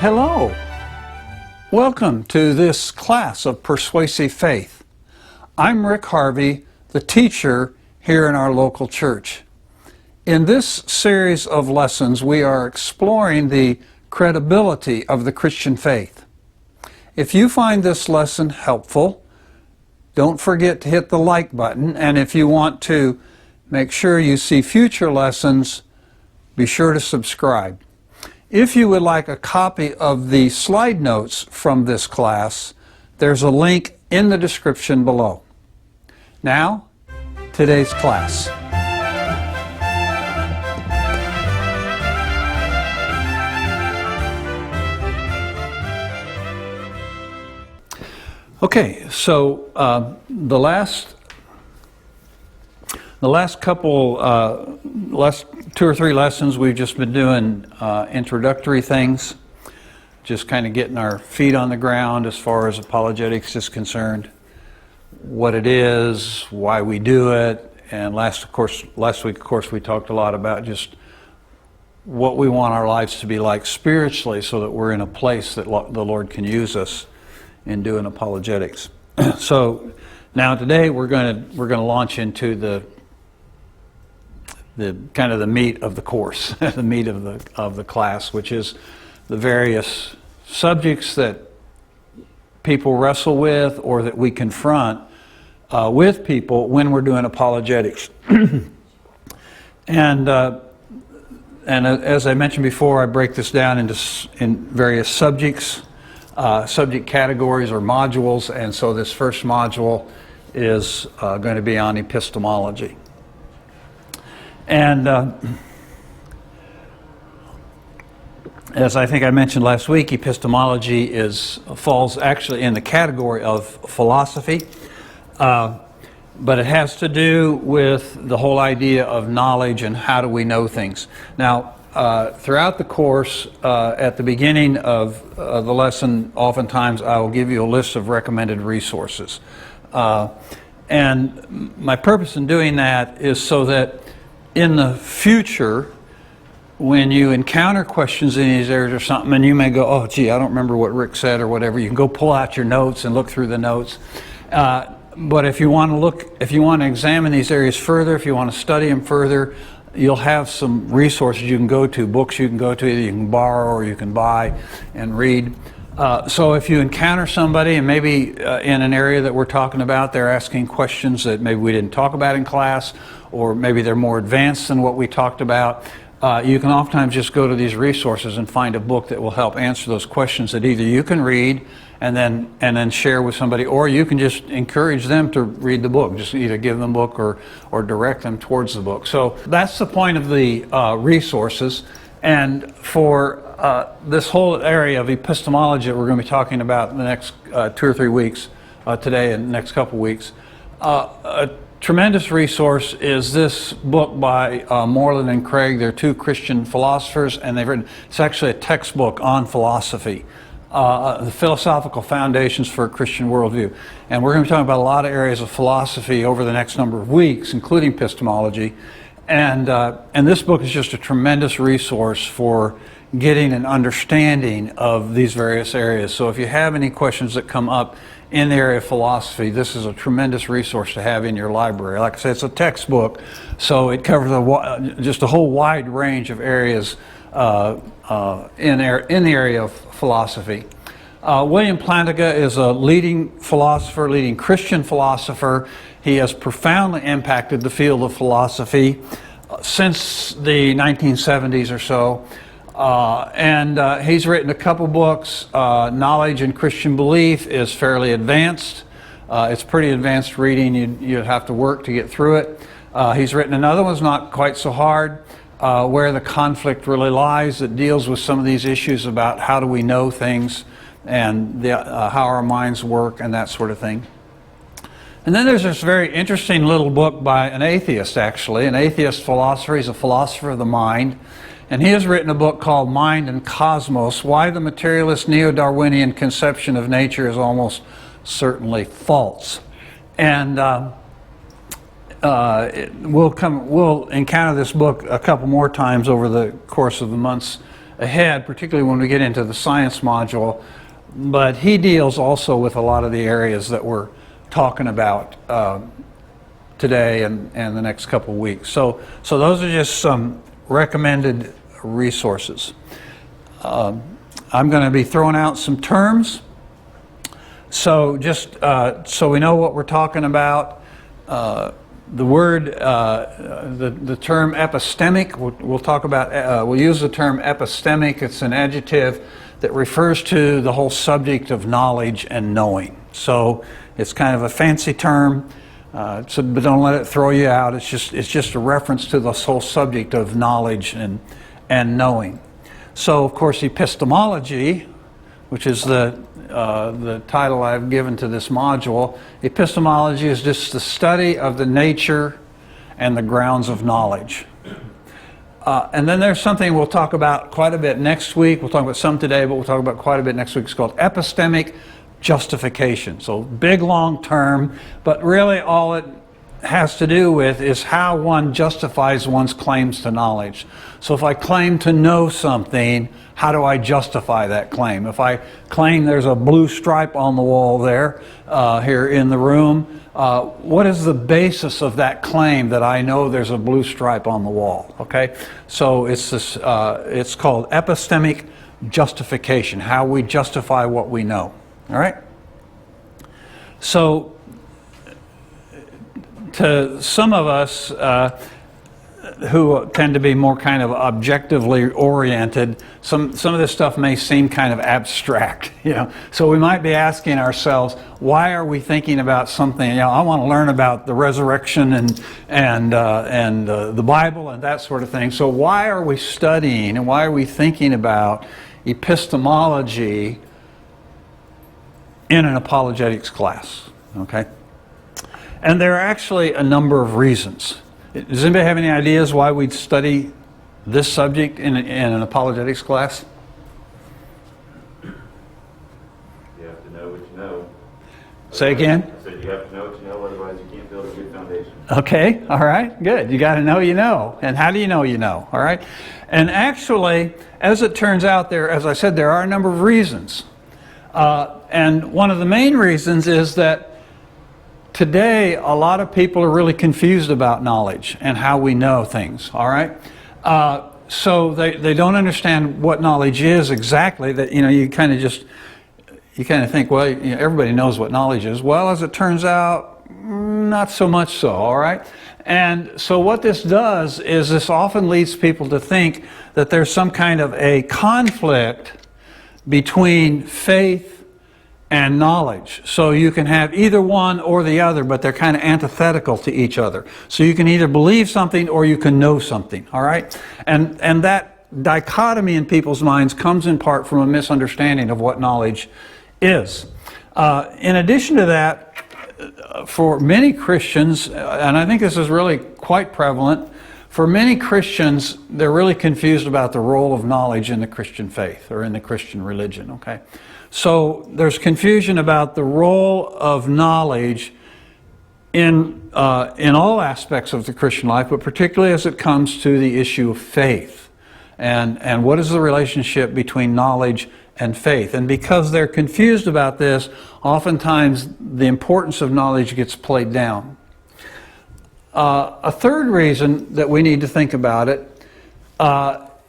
Hello. Welcome to this class of Persuasive Faith. I'm Rick Harvey, the teacher here in our local church. In this series of lessons, we are exploring the credibility of the Christian faith. If you find this lesson helpful, don't forget to hit the like button, and if you want to make sure you see future lessons, be sure to subscribe. If you would like a copy of the slide notes from this class, there's a link in the description below. Now, today's class. Okay, so the last two or three lessons we've just been doing introductory things, just kind of getting our feet on the ground as far as apologetics is concerned, what it is, why we do it, and last week, of course, we talked a lot about just what we want our lives to be like spiritually, so that we're in a place that the Lord can use us in doing apologetics. So now today we're going to launch into the kind of the meat of the course, the meat of the class, which is the various subjects that people wrestle with or that we confront with people when we're doing apologetics. And as I mentioned before, I break this down in various subjects, subject categories or modules, and so this first module is going to be on epistemology. And as I think I mentioned last week, epistemology falls actually in the category of philosophy, but it has to do with the whole idea of knowledge and how do we know things. Now, throughout the course, at the beginning of the lesson, oftentimes I will give you a list of recommended resources. And my purpose in doing that is so that in the future, when you encounter questions in these areas or something, and you may go, oh, gee, I don't remember what Rick said or whatever, you can go pull out your notes and look through the notes. But if you want to examine these areas further, if you want to study them further, you'll have some resources you can go to, books you can go to, either you can borrow or you can buy and read. So if you encounter somebody, and maybe in an area that we're talking about, they're asking questions that maybe we didn't talk about in class, or maybe they're more advanced than what we talked about, you can oftentimes just go to these resources and find a book that will help answer those questions that either you can read and then share with somebody, or you can just encourage them to read the book. Just either give them a book or direct them towards the book. So that's the point of the resources. And for this whole area of epistemology that we're going to be talking about in the next 2 or 3 weeks, today and the next couple weeks, a tremendous resource is this book by Moreland and Craig. They're two Christian philosophers, and it's actually a textbook on philosophy, the philosophical foundations for a Christian worldview. And we're going to be talking about a lot of areas of philosophy over the next number of weeks, including epistemology. And this book is just a tremendous resource for getting an understanding of these various areas. So if you have any questions that come up in the area of philosophy, this is a tremendous resource to have in your library. Like I said, it's a textbook, so it covers just a whole wide range of areas in the area of philosophy. William Plantinga is a leading Christian philosopher. He has profoundly impacted the field of philosophy since the 1970s or so. And he's written a couple books. Knowledge and Christian Belief is fairly advanced. It's pretty advanced reading. You'd have to work to get through it. He's written another one's not quite so hard, Where the Conflict Really Lies, that deals with some of these issues about how do we know things and how our minds work and that sort of thing. And then there's this very interesting little book by an atheist, actually. An atheist philosopher. He's a philosopher of the mind. And he has written a book called Mind and Cosmos, Why the Materialist Neo-Darwinian Conception of Nature is Almost Certainly False. And we'll encounter this book a couple more times over the course of the months ahead, particularly when we get into the science module. But he deals also with a lot of the areas that we're talking about today and the next couple of weeks. So those are just some recommended resources. I'm going to be throwing out some terms. So just so we know what we're talking about, the word, the term epistemic, we'll talk about, we'll use the term epistemic. It's an adjective that refers to the whole subject of knowledge and knowing. So it's kind of a fancy term, but don't let it throw you out. It's just a reference to this whole subject of knowledge and knowing. So of course epistemology, which is the title I've given to this module, epistemology is just the study of the nature and the grounds of knowledge. And then there's something we'll talk about quite a bit next week. We'll talk about some today, but we'll talk about quite a bit next week. It's called epistemic justification. So big, long term, but really all it has to do with is how one justifies one's claims to knowledge. So if I claim to know something, how do I justify that claim? If I claim there's a blue stripe on the wall there, here in the room, what is the basis of that claim that I know there's a blue stripe on the wall? Okay, so it's this. It's called epistemic justification. How we justify what we know. All right. So to some of us who tend to be more kind of objectively oriented, some of this stuff may seem kind of abstract, So we might be asking ourselves, why are we thinking about something? I want to learn about the resurrection and the Bible and that sort of thing. So why are we studying and why are we thinking about epistemology in an apologetics class? Okay, and there are actually a number of reasons. Does anybody have any ideas why we'd study this subject in an apologetics class? You have to know what you know. Say again? I said you have to know what you know, otherwise you can't build a good foundation. Okay, all right, good. You got to know you know. And how do you know you know? All right? And actually, as it turns out, as I said, there are a number of reasons. And one of the main reasons is that today, a lot of people are really confused about knowledge and how we know things, all right? So they don't understand what knowledge is exactly, that, you kind of think, well, everybody knows what knowledge is. Well, as it turns out, not so much so, all right? And so what this does is this often leads people to think that there's some kind of a conflict between faith and knowledge. So you can have either one or the other, but they're kind of antithetical to each other. So you can either believe something or you can know something, all right? And that dichotomy in people's minds comes in part from a misunderstanding of what knowledge is. In addition to that, for many Christians, and I think this is really quite prevalent, for many Christians, they're really confused about the role of knowledge in the Christian faith or in the Christian religion, okay? So there's confusion about the role of knowledge in all aspects of the Christian life, but particularly as it comes to the issue of faith. And what is the relationship between knowledge and faith? And because they're confused about this, oftentimes the importance of knowledge gets played down. A third reason that we need to think about it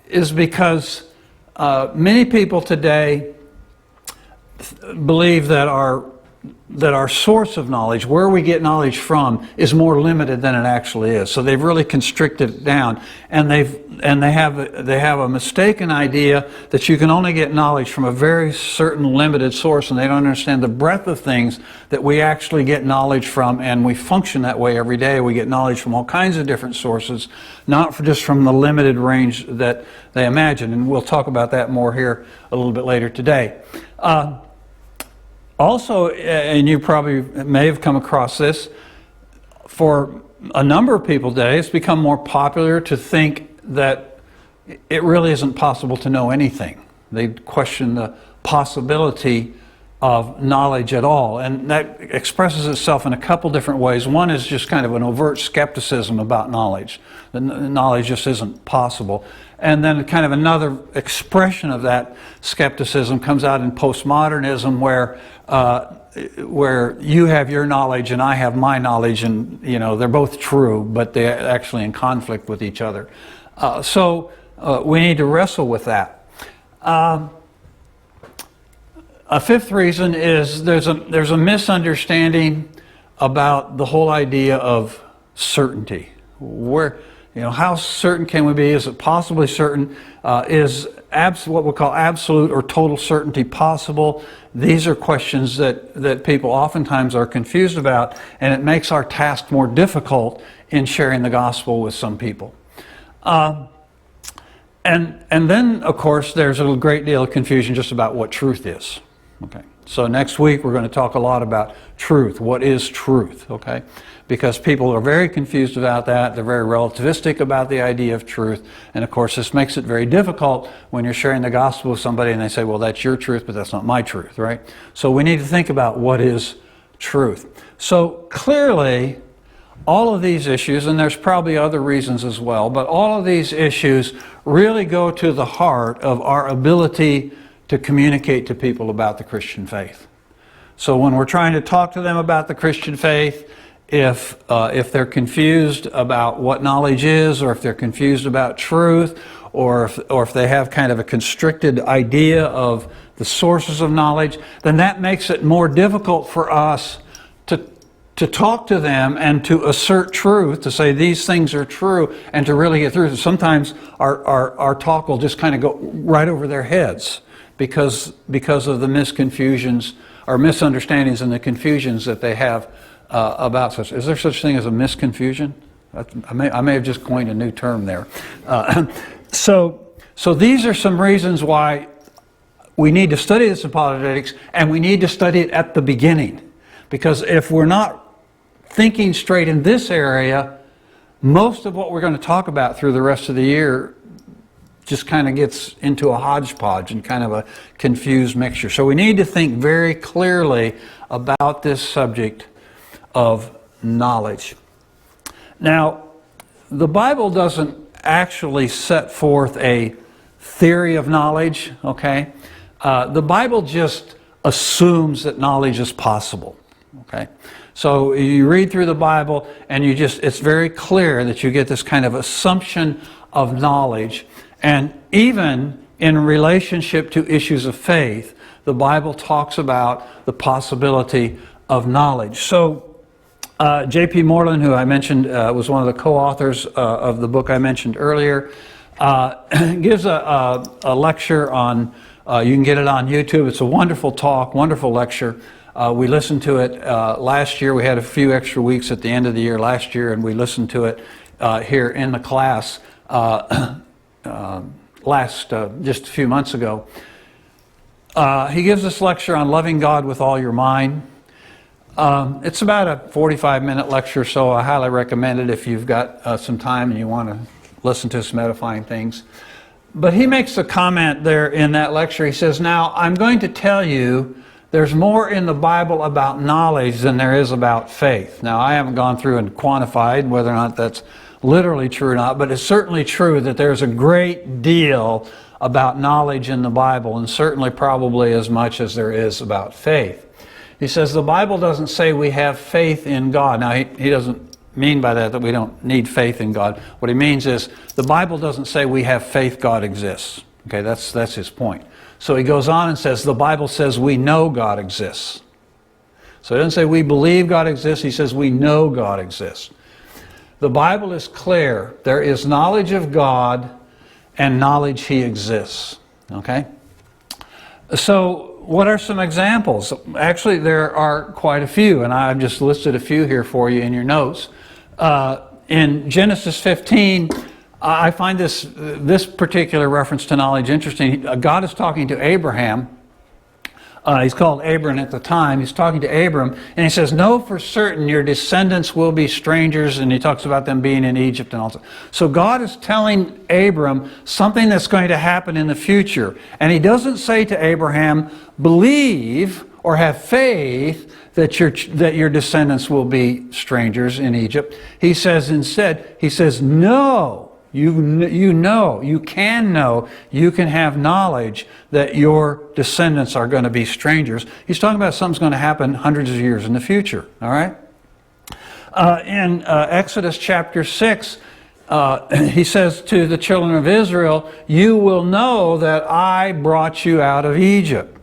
is because many people today believe that our source of knowledge, where we get knowledge from, is more limited than it actually is. So they've really constricted it down, and they have a mistaken idea that you can only get knowledge from a very certain limited source, and they don't understand the breadth of things that we actually get knowledge from, and we function that way every day. We get knowledge from all kinds of different sources, not just from the limited range that they imagine, and we'll talk about that more here a little bit later today. Also, and you probably may have come across this, for a number of people today, it's become more popular to think that it really isn't possible to know anything. They question the possibility of knowledge at all. And that expresses itself in a couple different ways. One is just kind of an overt skepticism about knowledge. The knowledge just isn't possible. And then kind of another expression of that skepticism comes out in postmodernism, where you have your knowledge and I have my knowledge, and they're both true, but they're actually in conflict with each other. So we need to wrestle with that. A fifth reason is there's a misunderstanding about the whole idea of certainty. How certain can we be? Is it possibly certain? Is what we call absolute or total certainty possible? These are questions that people oftentimes are confused about, and it makes our task more difficult in sharing the gospel with some people. And then, of course, there's a great deal of confusion just about what truth is. Okay. So next week we're going to talk a lot about truth. What is truth? Okay. Because people are very confused about that. They're very relativistic about the idea of truth. And of course this makes it very difficult when you're sharing the gospel with somebody and they say, well, that's your truth, but that's not my truth, right? So we need to think about what is truth. So clearly all of these issues, and there's probably other reasons as well, but all of these issues really go to the heart of our ability to communicate to people about the Christian faith. So when we're trying to talk to them about the Christian faith, if they're confused about what knowledge is, or if they're confused about truth, or if they have kind of a constricted idea of the sources of knowledge, then that makes it more difficult for us to talk to them and to assert truth, to say these things are true, and to really get through. Sometimes our talk will just kind of go right over their heads because of the misconfusions or misunderstandings and the confusions that they have about such. Is there such thing as a misconfusion? I may have just coined a new term there. So these are some reasons why we need to study this apologetics, and we need to study it at the beginning. Because if we're not thinking straight in this area, most of what we're going to talk about through the rest of the year just kind of gets into a hodgepodge and kind of a confused mixture. So we need to think very clearly about this subject of knowledge. Now, the Bible doesn't actually set forth a theory of knowledge, okay? The Bible just assumes that knowledge is possible, okay? So you read through the Bible and it's very clear that you get this kind of assumption of knowledge. And even in relationship to issues of faith, the Bible talks about the possibility of knowledge. So J.P. Moreland, who I mentioned was one of the co-authors of the book I mentioned earlier, gives a lecture on, you can get it on YouTube. It's a wonderful talk, wonderful lecture. We listened to it last year. We had a few extra weeks at the end of the year last year, and we listened to it here in the class just a few months ago. He gives this lecture on loving God with all your mind. It's about a 45-minute lecture, so I highly recommend it if you've got some time and you want to listen to some edifying things. But he makes a comment there in that lecture. He says, now, I'm going to tell you there's more in the Bible about knowledge than there is about faith. Now, I haven't gone through and quantified whether or not that's literally true or not, but it's certainly true that there's a great deal about knowledge in the Bible, and certainly probably as much as there is about faith. He says the Bible doesn't say we have faith in God. Now, he doesn't mean by that we don't need faith in God. What he means is the Bible doesn't say we have faith God exists. Okay, that's his point. So he goes on and says the Bible says we know God exists. So it doesn't say we believe God exists. He says we know God exists. The Bible is clear. There is knowledge of God and knowledge He exists. Okay? So what are some examples? Actually, there are quite a few, and I've just listed a few here for you in your notes. In Genesis 15, I find this particular reference to knowledge interesting. God is talking to Abraham. He's called Abram at the time. He's talking to Abram, and he says, know for certain your descendants will be strangers, and he talks about them being in Egypt and also. So God is telling Abram something that's going to happen in the future. And he doesn't say to Abraham, believe or have faith that your descendants will be strangers in Egypt. He says instead, he says, no, you know, you can know, you can have knowledge that your descendants are going to be strangers. He's talking about something's going to happen hundreds of years in the future, all right? In Exodus chapter 6, he says to the children of Israel, you will know that I brought you out of Egypt.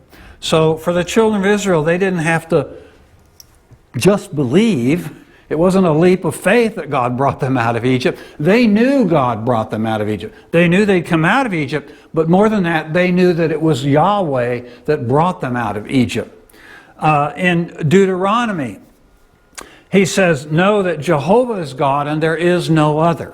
So for the children of Israel, they didn't have to just believe. It wasn't a leap of faith that God brought them out of Egypt. They knew God brought them out of Egypt. They knew they'd come out of Egypt, but more than that, they knew that it was Yahweh that brought them out of Egypt. In Deuteronomy, he says, know that Jehovah is God and there is no other.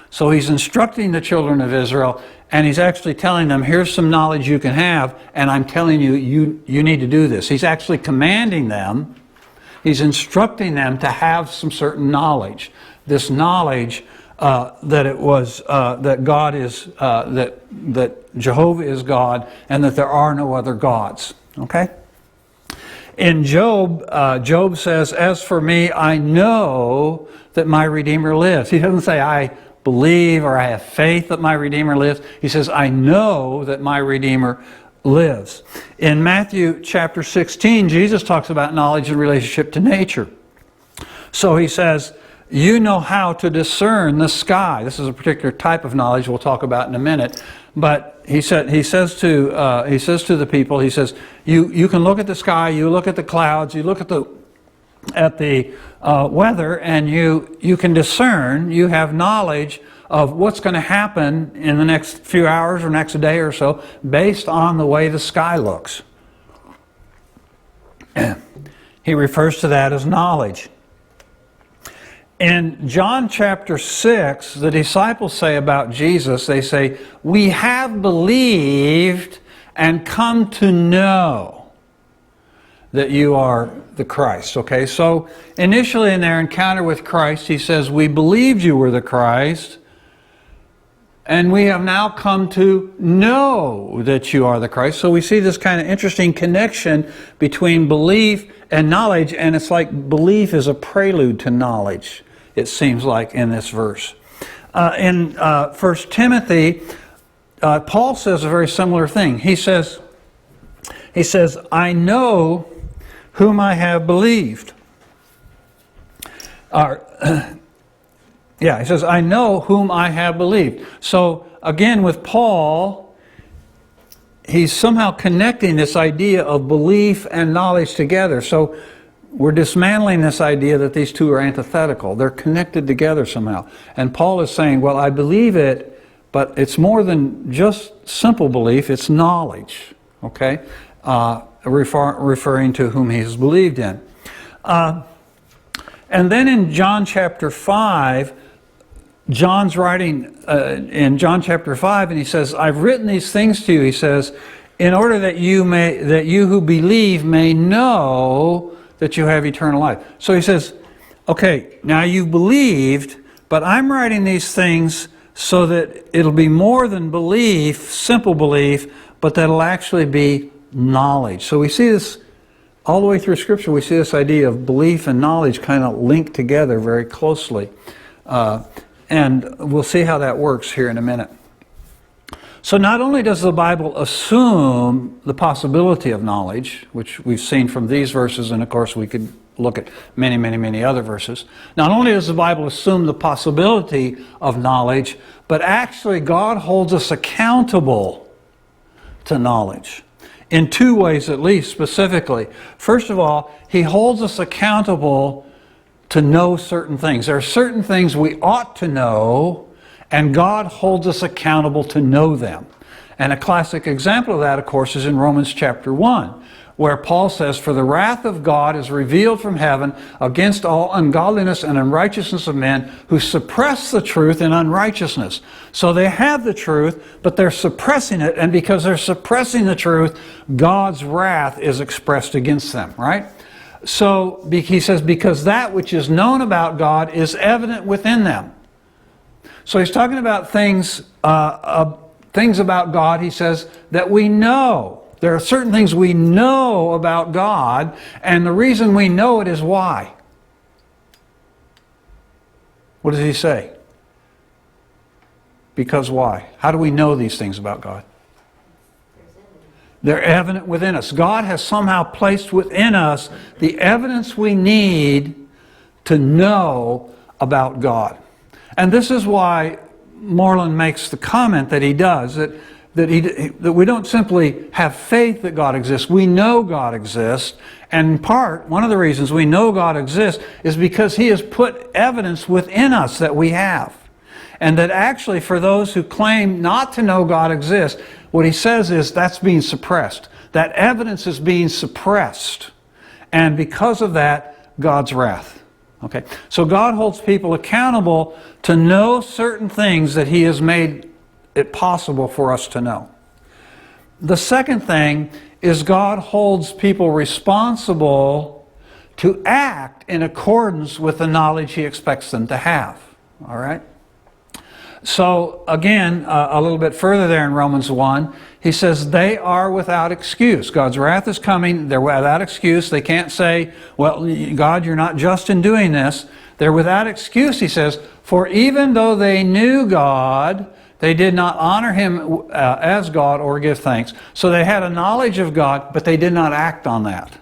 So he's instructing the children of Israel, and he's actually telling them, here's some knowledge you can have, and I'm telling you, you need to do this. He's actually commanding them. He's instructing them to have some certain knowledge. This knowledge that it was that God is that Jehovah is God and that there are no other gods. Okay. In Job, Job says, "As for me, I know that my Redeemer lives." He doesn't say, "I believe" or "I have faith that my Redeemer lives." He says, "I know that my Redeemer lives." In Matthew chapter 16, Jesus talks about knowledge in relationship to nature. So he says, you know how to discern the sky. This is a particular type of knowledge we'll talk about in a minute. But he says to the people, he says, you can look at the sky, you look at the clouds, you look at the weather, and you can discern, you have knowledge of what's going to happen in the next few hours or next day or so based on the way the sky looks. He refers to that as knowledge. In John chapter 6, the disciples say about Jesus, they say, we have believed and come to know that you are the Christ. Okay, so initially in their encounter with Christ, he says, we believed you were the Christ, and we have now come to know that you are the Christ. So we see this kind of interesting connection between belief and knowledge, and it's like belief is a prelude to knowledge, it seems like, in this verse. In 1 Timothy, Paul says a very similar thing. He says, I know whom I have believed. He says, I know whom I have believed. So, again, with Paul, he's somehow connecting this idea of belief and knowledge together. So, we're dismantling this idea that these two are antithetical. They're connected together somehow. And Paul is saying, well, I believe it, but it's more than just simple belief, it's knowledge. Okay? Referring to whom he has believed in. And then in John chapter 5, John's writing in John chapter 5, and he says, I've written these things to you, he says, in order that you who believe may know that you have eternal life. So he says, okay, now you've believed, but I'm writing these things so that it'll be more than belief, simple belief, but that'll actually be knowledge. So we see this all the way through Scripture. We see this idea of belief and knowledge kind of linked together very closely. And we'll see how that works here in a minute. So not only does the Bible assume the possibility of knowledge, which we've seen from these verses, and of course we could look at many, many, many other verses. Not only does the Bible assume the possibility of knowledge, but actually God holds us accountable to knowledge. In two ways at least, specifically. First of all, he holds us accountable to know certain things. There are certain things we ought to know, and God holds us accountable to know them. And a classic example of that, of course, is in Romans chapter 1, where Paul says, for the wrath of God is revealed from heaven against all ungodliness and unrighteousness of men who suppress the truth in unrighteousness. So they have the truth, but they're suppressing it, and because they're suppressing the truth, God's wrath is expressed against them, right? So he says, because that which is known about God is evident within them. So he's talking about things about God, he says, that we know. There are certain things we know about God, and the reason we know it is why. What does he say? Because why? How do we know these things about God? They're evident within us. God has somehow placed within us the evidence we need to know about God. And this is why Moreland makes the comment that he does, that we don't simply have faith that God exists. We know God exists. And in part, one of the reasons we know God exists is because he has put evidence within us that we have. And that actually for those who claim not to know God exists, what he says is that's being suppressed. That evidence is being suppressed. And because of that, God's wrath. Okay? So God holds people accountable to know certain things that he has made it possible for us to know. The second thing is God holds people responsible to act in accordance with the knowledge he expects them to have. All right? So again, a little bit further there in Romans 1, he says they are without excuse. God's wrath is coming. They're without excuse. They can't say, well, God, you're not just in doing this. They're without excuse, he says, for even though they knew God, they did not honor him as God or give thanks. So they had a knowledge of God, but they did not act on that.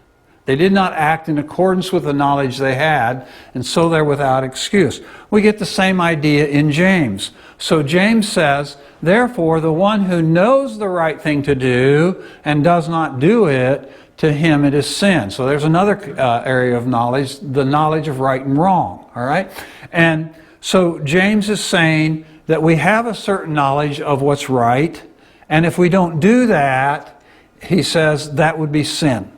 They did not act in accordance with the knowledge they had, and so they're without excuse. We get the same idea in James. So James says, therefore, the one who knows the right thing to do and does not do it, to him it is sin. So there's another area of knowledge, the knowledge of right and wrong. All right? And so James is saying that we have a certain knowledge of what's right, and if we don't do that, he says that would be sin.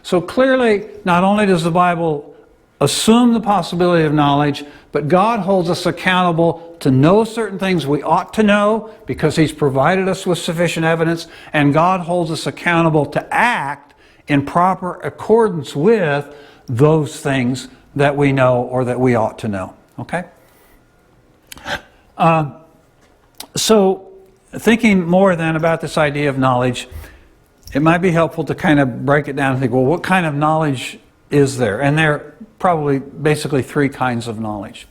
So clearly, not only does the Bible assume the possibility of knowledge, but God holds us accountable to know certain things we ought to know because he's provided us with sufficient evidence, and God holds us accountable to act in proper accordance with those things that we know or that we ought to know. Okay? So thinking more then about this idea of knowledge, it might be helpful to kind of break it down and think, well, what kind of knowledge is there? And there are probably basically three kinds of knowledge.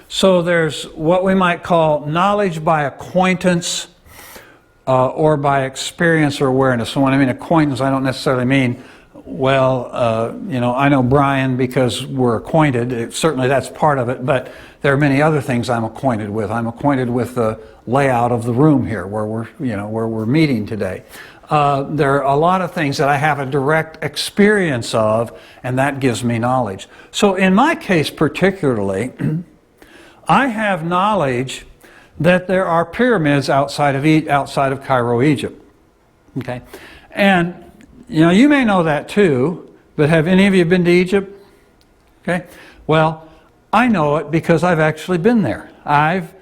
So there's what we might call knowledge by acquaintance or by experience or awareness. So when I mean acquaintance, I don't necessarily mean, well, I know Brian because we're acquainted. Certainly that's part of it, but there are many other things I'm acquainted with. I'm acquainted with the layout of the room here where we're meeting today. There are a lot of things that I have a direct experience of, and that gives me knowledge. So in my case particularly, I have knowledge that there are pyramids outside of Cairo, Egypt. Okay, and you may know that too, but have any of you been to Egypt? Okay, well, I know it because I've actually been there. I've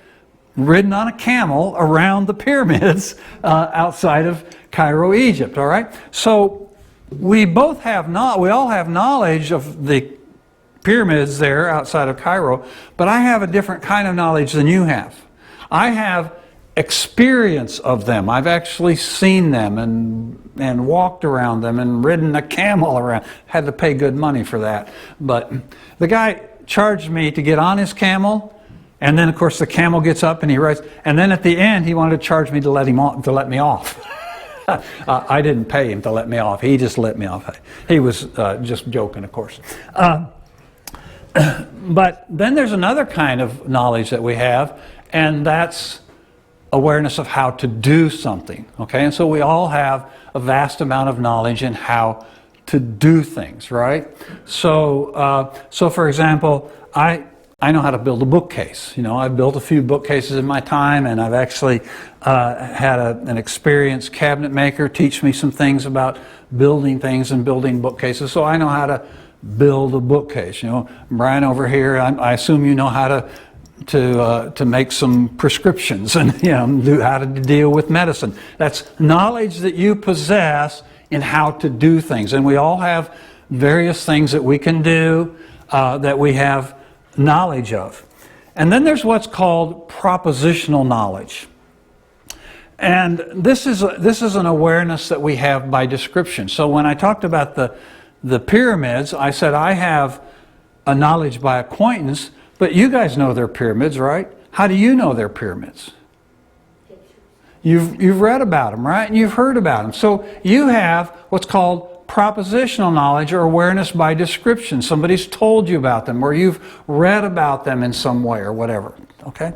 ridden on a camel around the pyramids outside of Cairo, Egypt. All right. So we all have knowledge of the pyramids there outside of Cairo, but I have a different kind of knowledge than you have. I have experience of them. I've actually seen them and walked around them and ridden a camel around. Had to pay good money for that, but the guy charged me to get on his camel. And then, of course, the camel gets up and he rides. And then at the end, he wanted to charge me to let me off. I didn't pay him to let me off. He just let me off. He was just joking, of course. But then there's another kind of knowledge that we have, and that's awareness of how to do something. Okay, and so we all have a vast amount of knowledge in how to do things, right? So, for example, I know how to build a bookcase. I've built a few bookcases in my time, and I've actually had an experienced cabinet maker teach me some things about building things and building bookcases. So I know how to build a bookcase. Brian over here, I assume you know how to make some prescriptions and how to deal with medicine. That's knowledge that you possess in how to do things, and we all have various things that we can do that we have knowledge of. And then there's what's called propositional knowledge. And this is an awareness that we have by description. So when I talked about the pyramids, I said I have a knowledge by acquaintance, but you guys know they're pyramids, right? How do you know they're pyramids? You've read about them, right? And you've heard about them. So you have what's called propositional knowledge or awareness by description. Somebody's told you about them, or you've read about them in some way or whatever, okay?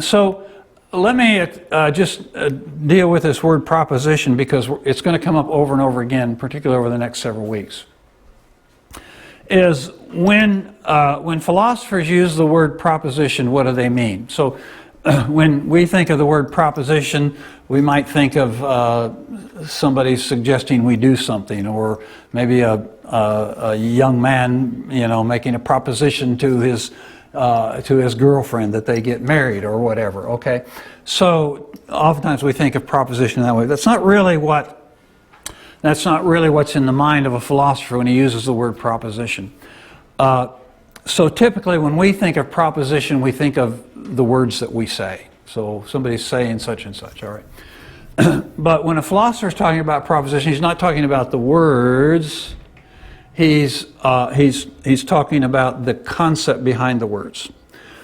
So let me just deal with this word proposition, because it's going to come up over and over again, particularly over the next several weeks. Is when philosophers use the word proposition, what do they mean? So when we think of the word proposition, we might think of somebody suggesting we do something, or maybe a young man, making a proposition to his girlfriend that they get married or whatever. Okay, so oftentimes we think of proposition that way. That's not really what's in the mind of a philosopher when he uses the word proposition. So typically when we think of proposition, we think of the words that we say. So somebody's saying such and such, all right. But when a philosopher is talking about proposition, he's not talking about the words. He's talking about the concept behind the words.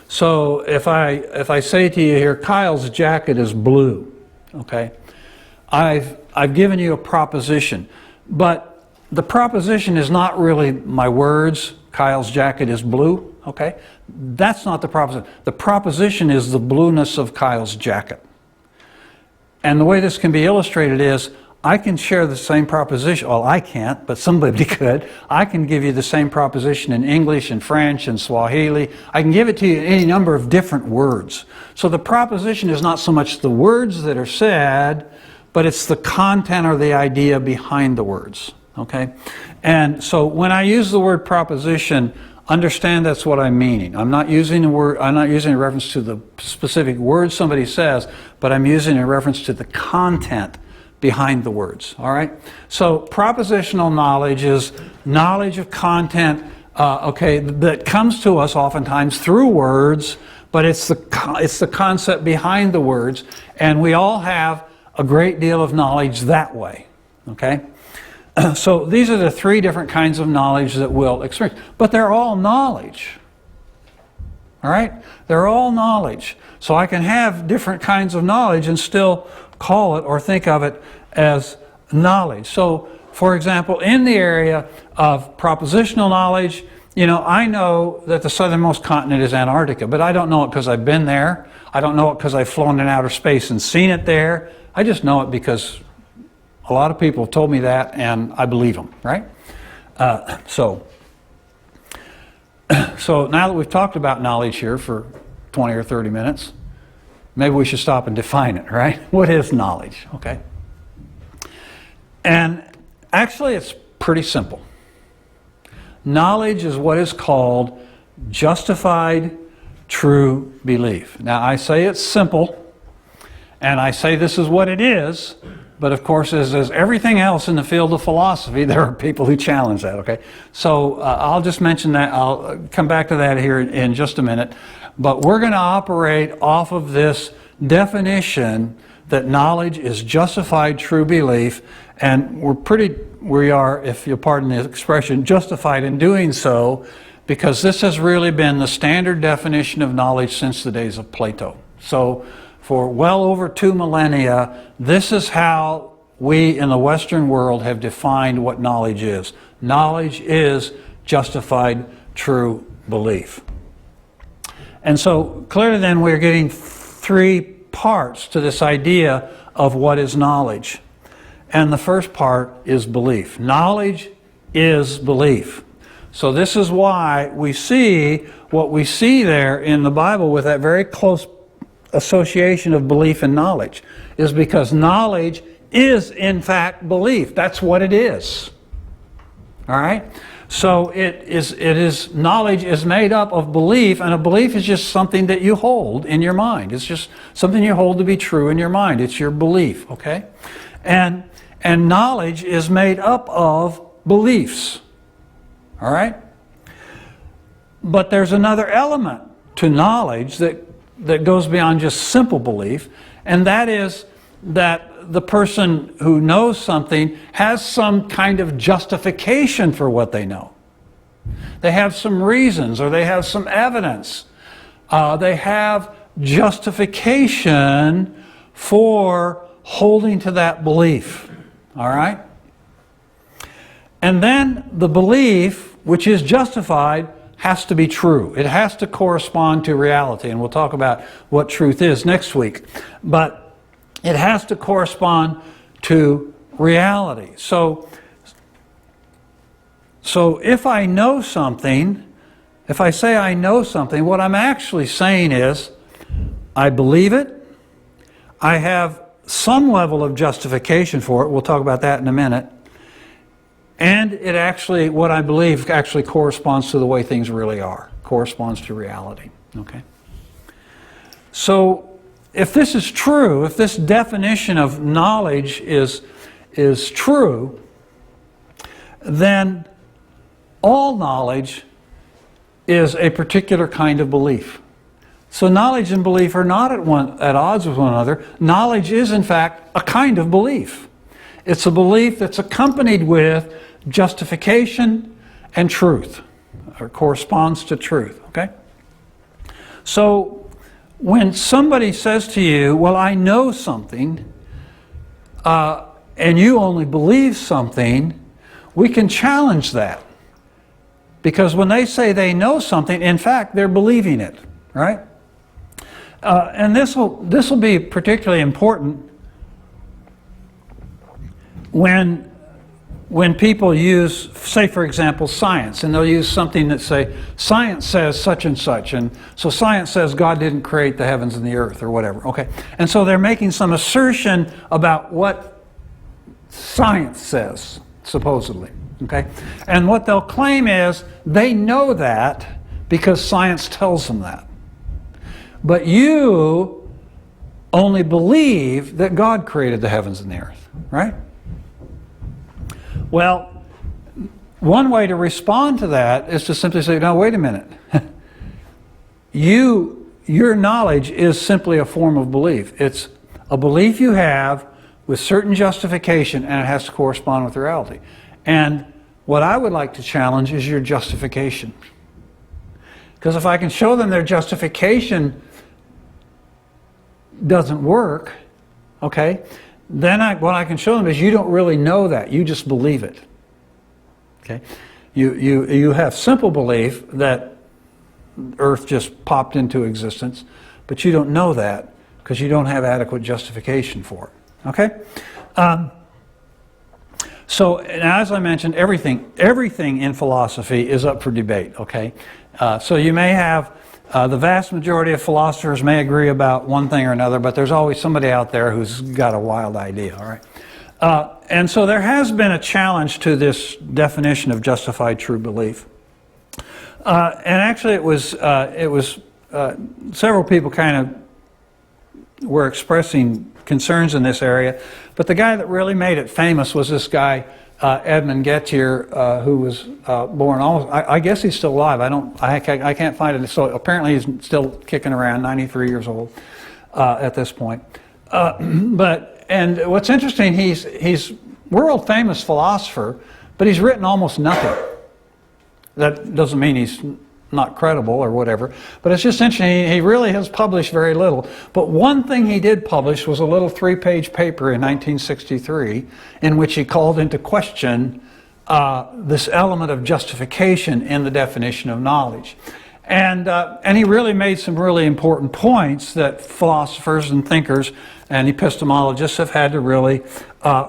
So if I say to you here, Kyle's jacket is blue, okay? I've given you a proposition, but the proposition is not really my words. Kyle's jacket is blue, okay? That's not the proposition. The proposition is the blueness of Kyle's jacket. And the way this can be illustrated is, I can share the same proposition. Well, I can't, but somebody could. I can give you the same proposition in English and French and Swahili. I can give it to you in any number of different words. So the proposition is not so much the words that are said, but it's the content or the idea behind the words. Okay? And so when I use the word proposition, understand that's what I'm meaning. I'm not using a reference to the specific words somebody says, but I'm using a reference to the content behind the words. All right? So propositional knowledge is knowledge of content, that comes to us oftentimes through words, but it's the concept behind the words, and we all have a great deal of knowledge that way. Okay? So these are the three different kinds of knowledge that we'll experience. But they're all knowledge. All right? They're all knowledge. So I can have different kinds of knowledge and still call it or think of it as knowledge. So, for example, in the area of propositional knowledge, I know that the southernmost continent is Antarctica, but I don't know it because I've been there. I don't know it because I've flown in outer space and seen it there. I just know it because a lot of people have told me that, and I believe them, right? So now that we've talked about knowledge here for 20 or 30 minutes, maybe we should stop and define it, right? What is knowledge, okay? And actually it's pretty simple. Knowledge is what is called justified true belief. Now I say it's simple, and I say this is what it is, but of course, as everything else in the field of philosophy, there are people who challenge that, okay? So I'll just mention that. I'll come back to that here in just a minute. But we're going to operate off of this definition that knowledge is justified true belief, and we are, if you'll pardon the expression, justified in doing so, because this has really been the standard definition of knowledge since the days of Plato. So for well over 2 millennia, this is how we in the Western world have defined what knowledge is. Knowledge is justified true belief. And so clearly then we're getting three parts to this idea of what is knowledge. And the first part is belief. Knowledge is belief. So this is why we see what we see there in the Bible with that very close association of belief and knowledge, is because knowledge is in fact belief. That's what it is. All right? So it is knowledge is made up of belief, and a belief is just something that you hold in your mind. It's just something you hold to be true in your mind. It's your belief, okay? And knowledge is made up of beliefs. All right? But there's another element to knowledge that that goes beyond just simple belief, and that is that the person who knows something has some kind of justification for what they know. They have some reasons, or they have some evidence. They have justification for holding to that belief. All right? And then the belief, which is justified, has to be true. It has to correspond to reality. And we'll talk about what truth is next week. But it has to correspond to reality. So if I know something, if I say I know something, what I'm actually saying is I believe it. I have some level of justification for it. We'll talk about that in a minute. And it actually, what I believe actually corresponds to the way things really are, corresponds to reality. Okay? So if this is true, if this definition of knowledge is true, then all knowledge is a particular kind of belief. So knowledge and belief are not at odds with one another. Knowledge is, in fact, a kind of belief. It's a belief that's accompanied with justification and truth, or corresponds to truth. Okay? So when somebody says to you, well, I know something, and you only believe something, we can challenge that. Because when they say they know something, in fact, they're believing it, right? And this will be particularly important when people use, say for example, science, and they'll use something that say, science says such and such, and so science says God didn't create the heavens and the earth, or whatever, okay? And so they're making some assertion about what science says, supposedly, okay? And what they'll claim is, they know that because science tells them that. But you only believe that God created the heavens and the earth, right? Well, one way to respond to that is to simply say, no, wait a minute. Your knowledge is simply a form of belief. It's a belief you have with certain justification, and it has to correspond with reality. And what I would like to challenge is your justification. Because if I can show them their justification doesn't work, okay, then what I can show them is you don't really know that. You just believe it. Okay? You have simple belief that Earth just popped into existence, but you don't know that because you don't have adequate justification for it. Okay? So, as I mentioned, everything in philosophy is up for debate. Okay? So you may have the vast majority of philosophers may agree about one thing or another, but there's always somebody out there who's got a wild idea, all right? And so there has been a challenge to this definition of justified true belief. And actually it was several people kind of were expressing concerns in this area, but the guy that really made it famous was this guy, Edmund Gettier, who was born almost, I guess he's still alive. I can't find it. So apparently he's still kicking around, 93 years old at this point. And what's interesting, he's world famous philosopher, but he's written almost nothing. That doesn't mean he's not credible or whatever, but it's just interesting. He really has published very little. But one thing he did publish was a little 3-page paper in 1963 in which he called into question this element of justification in the definition of knowledge. And he really made some really important points that philosophers and thinkers and epistemologists have had to really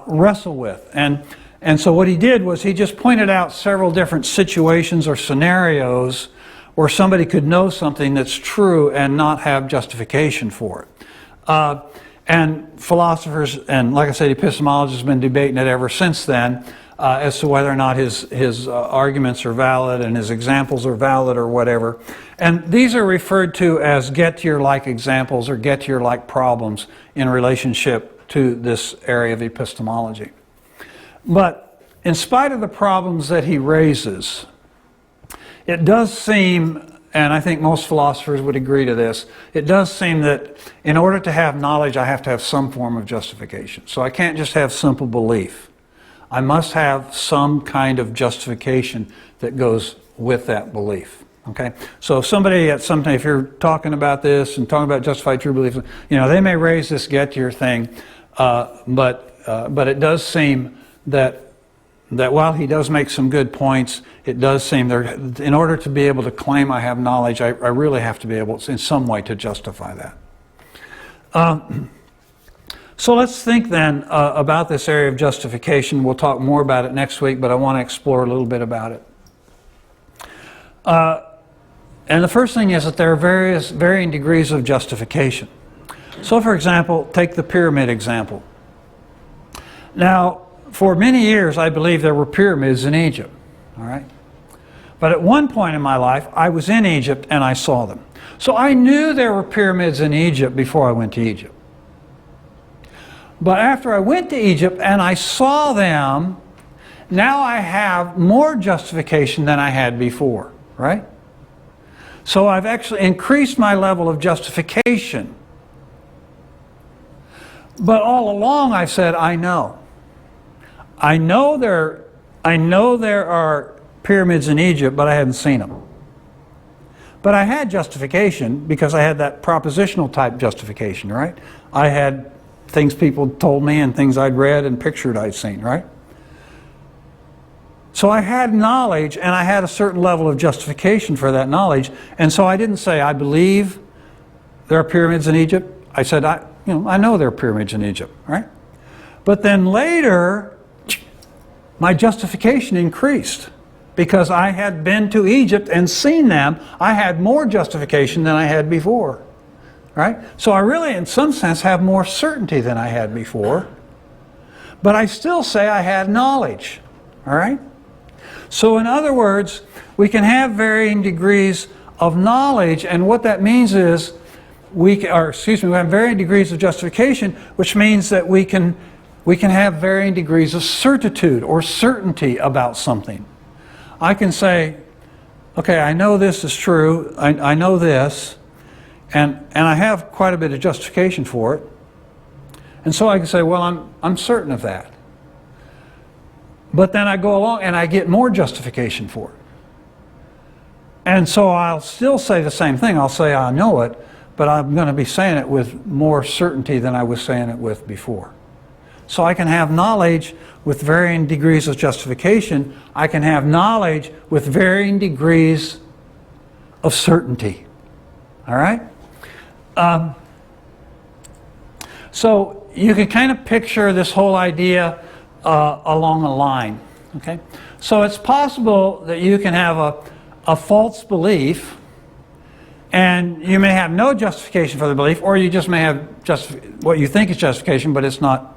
wrestle with. And so what he did was he just pointed out several different situations or scenarios where somebody could know something that's true and not have justification for it. And philosophers, and like I said, epistemologists have been debating it ever since then as to whether or not his arguments are valid and his examples are valid or whatever. And these are referred to as Gettier-like examples or Gettier-like problems in relationship to this area of epistemology. But in spite of the problems that he raises, it does seem, and I think most philosophers would agree to this, it does seem that in order to have knowledge, I have to have some form of justification. So I can't just have simple belief. I must have some kind of justification that goes with that belief. Okay? So if somebody at some time, if you're talking about this and talking about justified true beliefs, they may raise this get-your thing, but it does seem that while he does make some good points, it does seem there, in order to be able to claim I have knowledge, I really have to be able in some way to justify that. So let's think then about this area of justification. We'll talk more about it next week, but I want to explore a little bit about it. And the first thing is that there are varying degrees of justification. So for example, take the pyramid example. Now, for many years, I believe there were pyramids in Egypt, all right? But at one point in my life, I was in Egypt and I saw them. So I knew there were pyramids in Egypt before I went to Egypt. But after I went to Egypt and I saw them, now I have more justification than I had before, right? So I've actually increased my level of justification. But all along I've said, I know. I know there are pyramids in Egypt, but I hadn't seen them. But I had justification because I had that propositional type justification, right? I had things people told me and things I'd read and pictured I'd seen, right? So I had knowledge and I had a certain level of justification for that knowledge. And so I didn't say, I believe there are pyramids in Egypt. I said, I know there are pyramids in Egypt, right? But then later, my justification increased because I had been to Egypt and seen them. I had more justification than I had before, right? So I really, in some sense, have more certainty than I had before. But I still say I had knowledge, all right? So in other words, we can have varying degrees of knowledge, and what that means is we have varying degrees of justification, which means that we can have varying degrees of certitude or certainty about something. I can say, okay, I know this is true, I know this, and I have quite a bit of justification for it. And so I can say, well, I'm certain of that. But then I go along and I get more justification for it. And so I'll still say the same thing. I'll say I know it, but I'm going to be saying it with more certainty than I was saying it with before. So I can have knowledge with varying degrees of justification. I can have knowledge with varying degrees of certainty. All right? So you can kind of picture this whole idea along a line. Okay? So it's possible that you can have a false belief, and you may have no justification for the belief, or you just may have what you think is justification, but it's not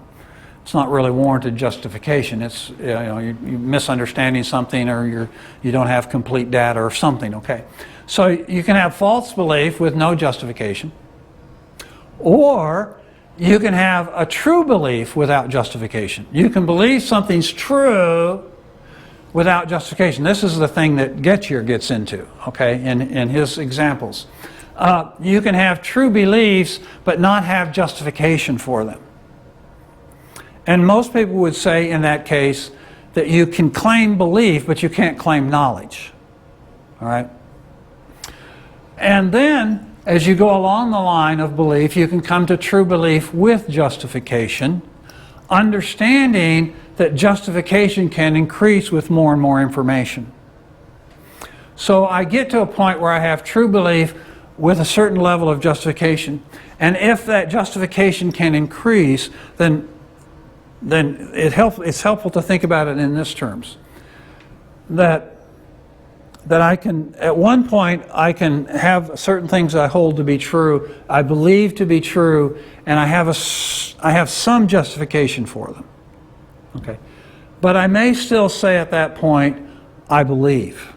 really warranted justification. It's you're misunderstanding something, or you don't have complete data or something. Okay, so you can have false belief with no justification, or you can have a true belief without justification. You can believe something's true without justification. This is the thing that Gettier gets into, okay, in his examples. You can have true beliefs but not have justification for them. And most people would say in that case that you can claim belief but you can't claim knowledge. All right? And then as you go along the line of belief, you can come to true belief with justification, understanding that justification can increase with more and more information. So I get to a point where I have true belief with a certain level of justification, and if that justification can increase, then it's helpful to think about it in this terms. That I can, at one point, I can have certain things I hold to be true, I believe to be true, and I have some justification for them. Okay, but I may still say at that point, I believe.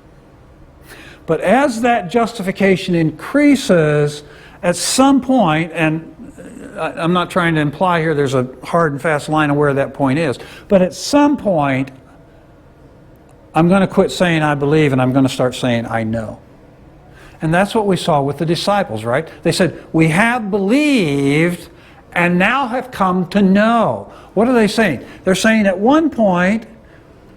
But as that justification increases, at some point, and I'm not trying to imply here there's a hard and fast line of where that point is, but at some point, I'm going to quit saying I believe and I'm going to start saying I know. And that's what we saw with the disciples, right? They said, we have believed and now have come to know. What are they saying? They're saying at one point,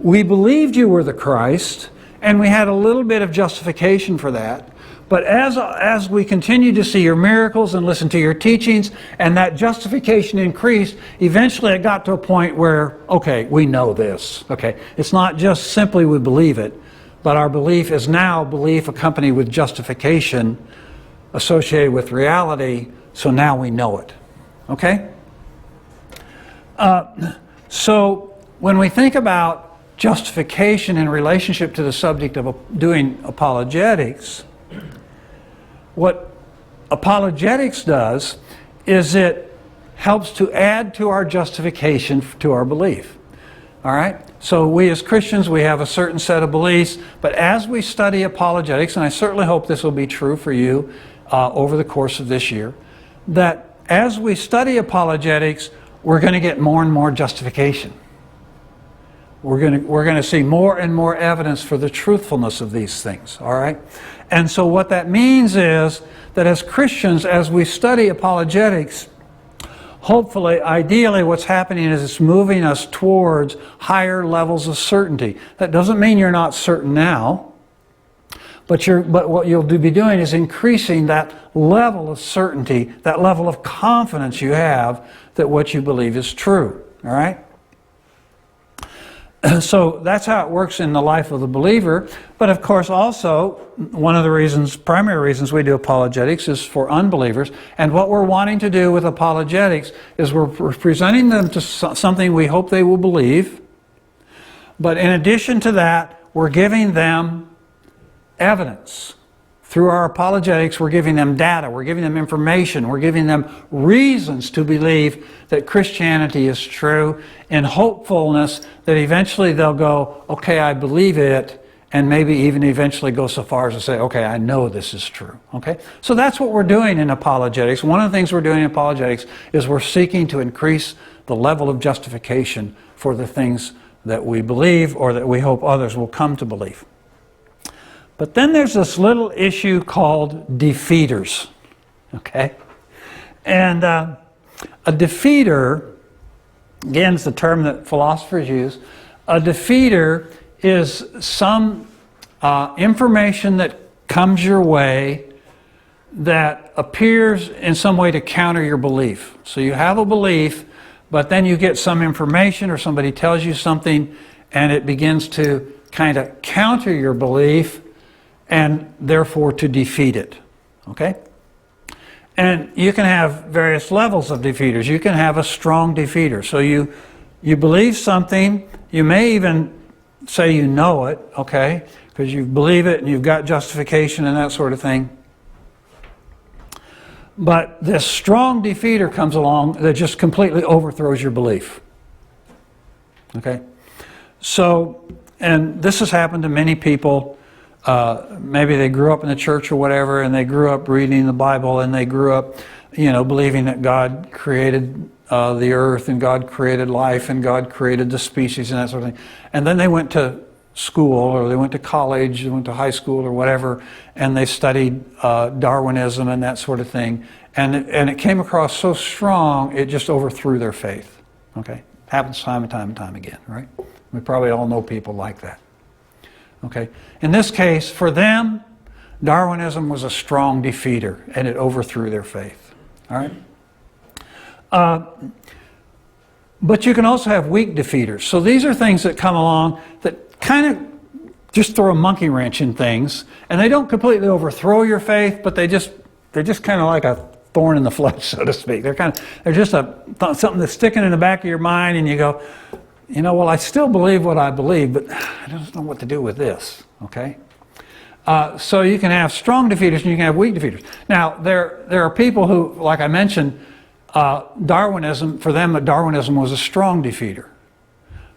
we believed you were the Christ, and we had a little bit of justification for that. But as we continued to see your miracles and listen to your teachings, and that justification increased, eventually it got to a point where, okay, we know this. Okay, it's not just simply we believe it, but our belief is now belief accompanied with justification associated with reality, so now we know it. Okay? So when we think about justification in relationship to the subject of doing apologetics, what apologetics does is it helps to add to our justification to our belief. All right? So we as Christians, we have a certain set of beliefs, but as we study apologetics, and I certainly hope this will be true for you over the course of this year, that as we study apologetics, we're going to get more and more justification. We're going to see more and more evidence for the truthfulness of these things, all right? And so what that means is that as Christians, as we study apologetics, hopefully, ideally, what's happening is it's moving us towards higher levels of certainty. That doesn't mean you're not certain now, but what you'll be doing is increasing that level of certainty, that level of confidence you have that what you believe is true, all right? So that's how it works in the life of the believer. But of course also, one of the primary reasons we do apologetics is for unbelievers. And what we're wanting to do with apologetics is we're presenting them to something we hope they will believe. But in addition to that, we're giving them evidence. Through our apologetics, we're giving them data, we're giving them information, we're giving them reasons to believe that Christianity is true, in hopefulness that eventually they'll go, okay, I believe it, and maybe even eventually go so far as to say, okay, I know this is true. Okay? So that's what we're doing in apologetics. One of the things we're doing in apologetics is we're seeking to increase the level of justification for the things that we believe or that we hope others will come to believe. But then there's this little issue called defeaters, okay? And a defeater, again, is the term that philosophers use. A defeater is some information that comes your way that appears in some way to counter your belief. So you have a belief, but then you get some information or somebody tells you something and it begins to kind of counter your belief and therefore to defeat it, okay? And you can have various levels of defeaters. You can have a strong defeater. So you believe something, you may even say you know it, okay, because you believe it and you've got justification and that sort of thing. But this strong defeater comes along that just completely overthrows your belief, okay? So, and this has happened to many people. Maybe they grew up in the church or whatever, and they grew up reading the Bible, and they grew up, believing that God created the earth, and God created life, and God created the species, and that sort of thing. And then they went to school, or they went to college, they went to high school, or whatever, and they studied Darwinism and that sort of thing. And it came across so strong, it just overthrew their faith. Okay, happens time and time and time again, right? We probably all know people like that. Okay. In this case, for them, Darwinism was a strong defeater, and it overthrew their faith. All right. But you can also have weak defeaters. So these are things that come along that kind of just throw a monkey wrench in things, and they don't completely overthrow your faith, but they're just kind of like a thorn in the flesh, so to speak. They're just something that's sticking in the back of your mind, and you go, well, I still believe what I believe, but I don't know what to do with this, okay? So you can have strong defeaters and you can have weak defeaters. Now, there are people who, like I mentioned, Darwinism, for them, Darwinism was a strong defeater.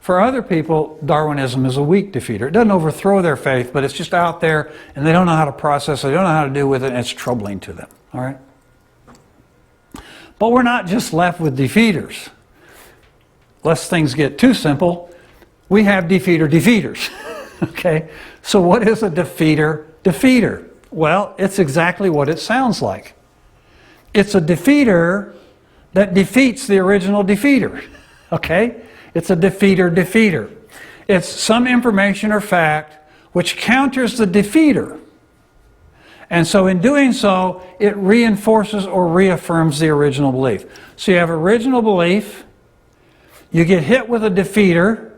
For other people, Darwinism is a weak defeater. It doesn't overthrow their faith, but it's just out there, and they don't know how to process it, they don't know how to deal with it, and it's troubling to them, all right? But we're not just left with defeaters. Lest things get too simple, we have defeaters. Okay? So what is a defeater? Well, it's exactly what it sounds like. It's a defeater that defeats the original defeater. Okay? It's a defeater. It's some information or fact which counters the defeater. And so in doing so, it reinforces or reaffirms the original belief. So you have original belief, you get hit with a defeater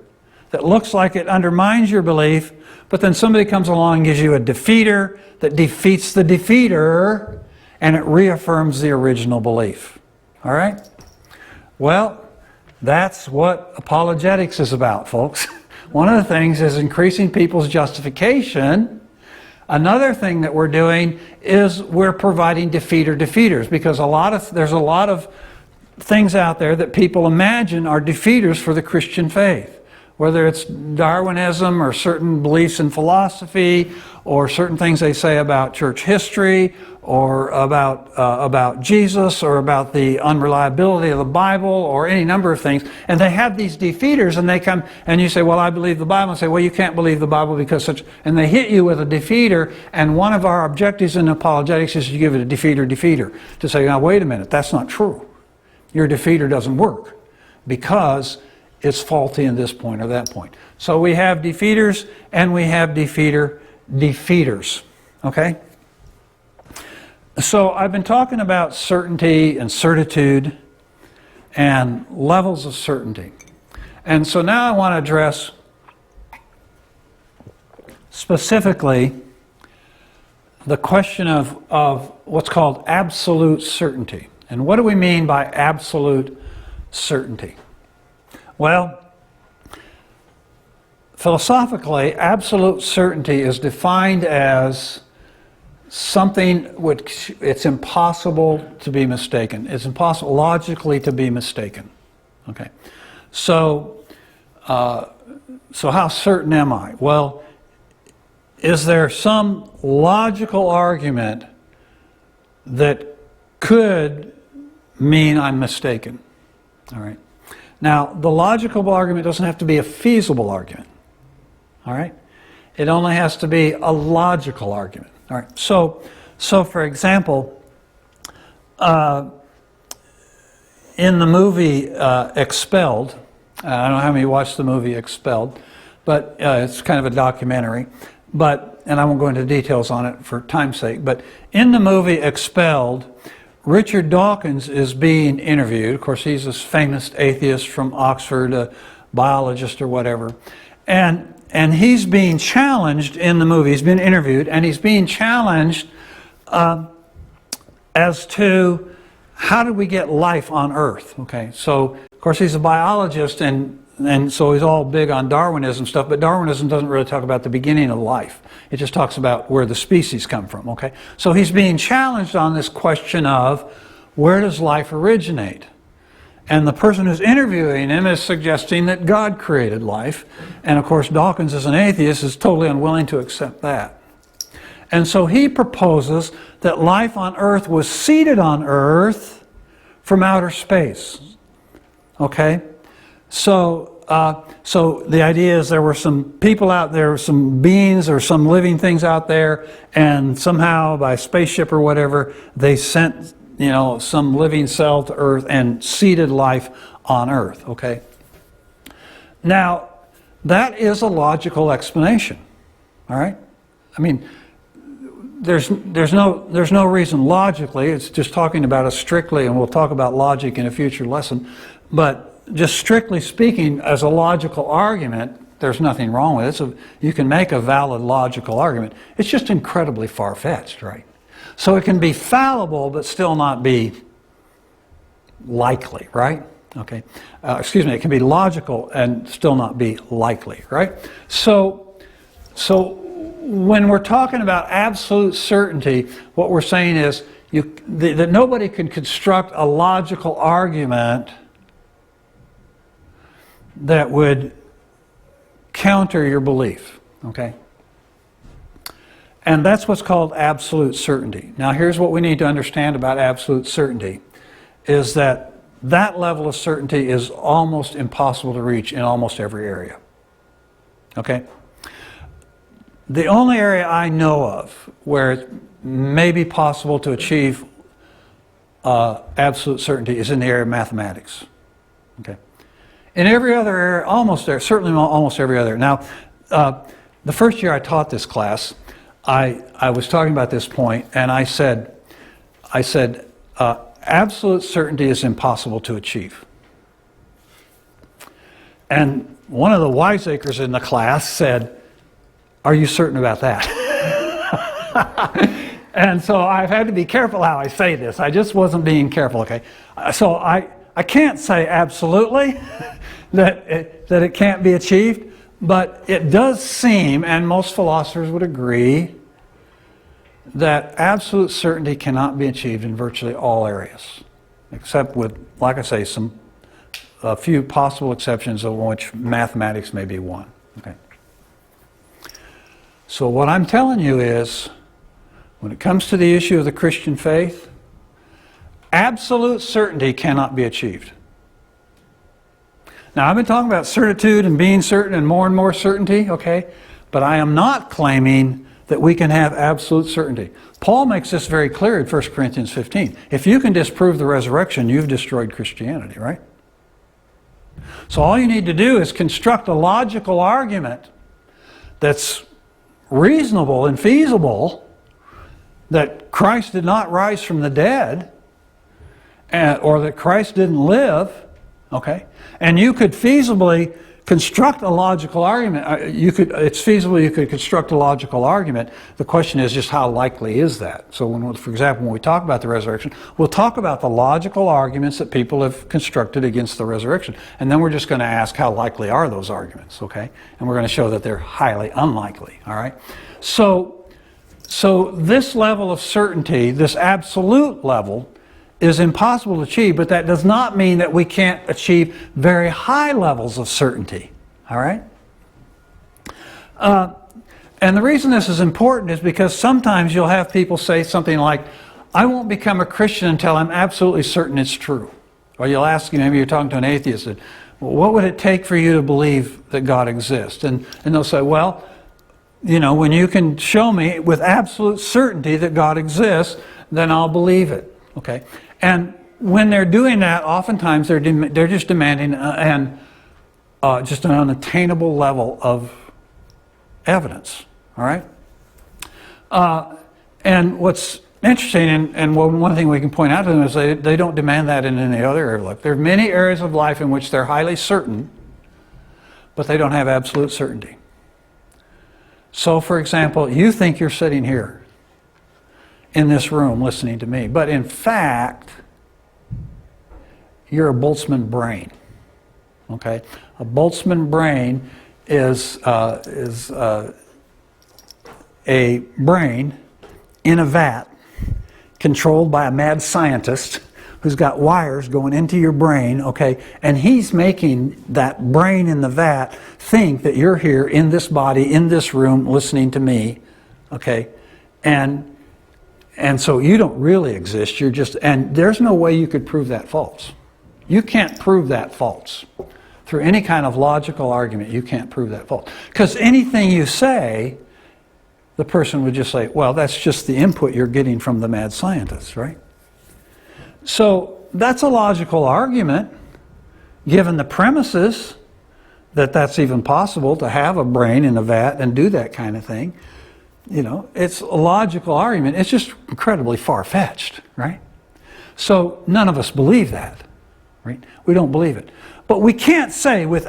that looks like it undermines your belief, but then somebody comes along and gives you a defeater that defeats the defeater, and it reaffirms the original belief. All right? Well, that's what apologetics is about, folks. One of the things is increasing people's justification. Another thing that we're doing is we're providing defeaters, because there's a lot of things out there that people imagine are defeaters for the Christian faith. Whether it's Darwinism or certain beliefs in philosophy or certain things they say about church history or about Jesus or about the unreliability of the Bible or any number of things. And they have these defeaters, and they come and you say, well, I believe the Bible. And say, well, you can't believe the Bible because such... And they hit you with a defeater. And one of our objectives in apologetics is to give it a defeater. To say, now, wait a minute, that's not true. Your defeater doesn't work because it's faulty in this point or that point. So we have defeaters and we have defeaters. Okay? So I've been talking about certainty and certitude and levels of certainty. And so now I want to address specifically the question of what's called absolute certainty. And what do we mean by absolute certainty? Well, philosophically, absolute certainty is defined as something which it's impossible to be mistaken. It's impossible logically to be mistaken. Okay, so how certain am I? Well, is there some logical argument that could mean I'm mistaken? All right. Now, the logical argument doesn't have to be a feasible argument. All right? It only has to be a logical argument. All right. So for example, in the movie Expelled, I don't know how many watched the movie Expelled, but it's kind of a documentary. And I won't go into details on it for time's sake. But in the movie Expelled, Richard Dawkins is being interviewed. Of course, he's this famous atheist from Oxford, a biologist or whatever. And he's being challenged in the movie. He's been interviewed, and he's being challenged as to how did we get life on Earth? Okay, so of course he's a biologist, and so he's all big on Darwinism stuff, but Darwinism doesn't really talk about the beginning of life. It just talks about where the species come from, okay? So he's being challenged on this question of where does life originate? And the person who's interviewing him is suggesting that God created life. And of course, Dawkins, as an atheist, is totally unwilling to accept that. And so he proposes that life on Earth was seeded on Earth from outer space, okay? So the idea is there were some people out there, some beings or some living things out there, and somehow by spaceship or whatever, they sent, some living cell to Earth and seeded life on Earth, okay? Now, that is a logical explanation, all right? I mean, there's no reason logically, it's just talking about it strictly, and we'll talk about logic in a future lesson, but just strictly speaking, as a logical argument, there's nothing wrong with it. So you can make a valid logical argument. It's just incredibly far-fetched, right? So it can be fallible, but still not be likely, right? Okay. It can be logical and still not be likely, right? So when we're talking about absolute certainty, what we're saying is that nobody can construct a logical argument that would counter your belief, okay? And that's what's called absolute certainty. Now here's what we need to understand about absolute certainty, is that level of certainty is almost impossible to reach in almost every area, okay? the only area I know of where it may be possible to achieve absolute certainty is in the area of mathematics. Okay. In every other area, almost there, certainly almost every other. Now, the first year I taught this class, I was talking about this point, and I said, absolute certainty is impossible to achieve. And one of the wiseacres in the class said, "Are you certain about that?" And so I've had to be careful how I say this. I just wasn't being careful, okay? So I can't say absolutely that it can't be achieved, but it does seem, and most philosophers would agree, that absolute certainty cannot be achieved in virtually all areas, except with, like I say, a few possible exceptions, of which mathematics may be one. Okay. So what I'm telling you is, when it comes to the issue of the Christian faith, absolute certainty cannot be achieved. Now, I've been talking about certitude and being certain and more certainty, okay? But I am not claiming that we can have absolute certainty. Paul makes this very clear in 1 Corinthians 15. If you can disprove the resurrection, you've destroyed Christianity, right? So all you need to do is construct a logical argument that's reasonable and feasible that Christ did not rise from the dead, or that Christ didn't live, okay? And you could feasibly construct a logical argument. It's feasible you could construct a logical argument. The question is just how likely is that? So for example, when we talk about the resurrection, we'll talk about the logical arguments that people have constructed against the resurrection. And then we're just going to ask how likely are those arguments, okay? And we're going to show that they're highly unlikely, all right? So this level of certainty, this absolute level, is impossible to achieve, but that does not mean that we can't achieve very high levels of certainty. All right? And the reason this is important is because sometimes you'll have people say something like, "I won't become a Christian until I'm absolutely certain it's true." Or you'll ask, maybe you're talking to an atheist, and, "Well, what would it take for you to believe that God exists?" And they'll say, "Well, when you can show me with absolute certainty that God exists, then I'll believe it." Okay? And when they're doing that, oftentimes they're just demanding just an unattainable level of evidence. All right? And what's interesting, and one thing we can point out to them is they don't demand that in any other area of life. There are many areas of life in which they're highly certain, but they don't have absolute certainty. So, for example, you think you're sitting here in this room listening to me, but in fact, you're a Boltzmann brain. Okay, a Boltzmann brain is a brain in a vat controlled by a mad scientist who's got wires going into your brain, okay, and he's making that brain in the vat think that you're here in this body, in this room, listening to me, okay, and so you don't really exist, you're just, and there's no way you could prove that false. You can't prove that false. Through any kind of logical argument, you can't prove that false. Because anything you say, the person would just say, well, that's just the input you're getting from the mad scientist, right? So that's a logical argument, given the premises that that's even possible to have a brain in a vat and do that kind of thing. It's a logical argument. It's just incredibly far-fetched, right? So none of us believe that, right? We don't believe it. But we can't say with,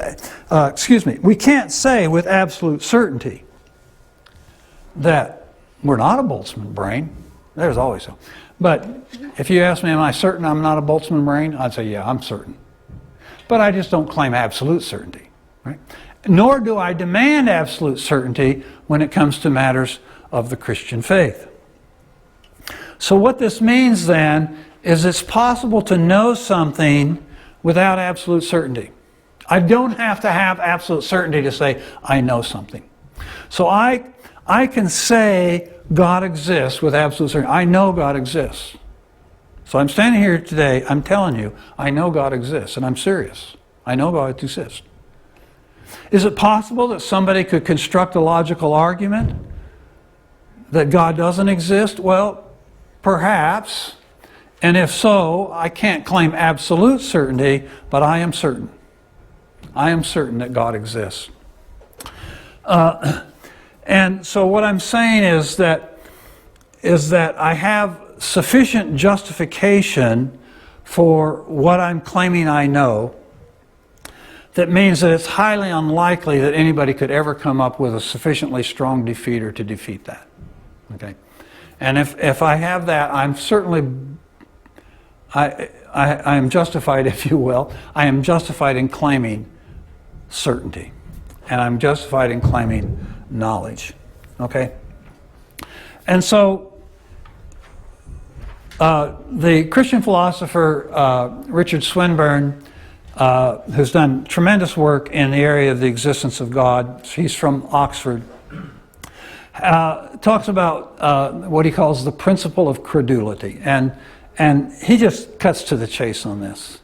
we can't say with absolute certainty that we're not a Boltzmann brain. There's always so. But if you ask me, am I certain I'm not a Boltzmann brain? I'd say, yeah, I'm certain. But I just don't claim absolute certainty, right? Nor do I demand absolute certainty when it comes to matters of the Christian faith. So what this means then is it's possible to know something without absolute certainty. I don't have to have absolute certainty to say I know something. So I can say God exists with absolute certainty. I know God exists. So I'm standing here today, I'm telling you, I know God exists, and I'm serious. I know God exists. Is it possible that somebody could construct a logical argument that God doesn't exist? Well, perhaps. And if so, I can't claim absolute certainty, but I am certain. I am certain that God exists. And so what I'm saying is that I have sufficient justification for what I'm claiming I know. That means that it's highly unlikely that anybody could ever come up with a sufficiently strong defeater to defeat that. Okay, and if I have that, I'm certainly I am justified, if you will. I am justified in claiming certainty, and I'm justified in claiming knowledge. Okay, and so the Christian philosopher Richard Swinburne, who's done tremendous work in the area of the existence of God. He's from Oxford. Talks about what he calls the principle of credulity, and he just cuts to the chase on this.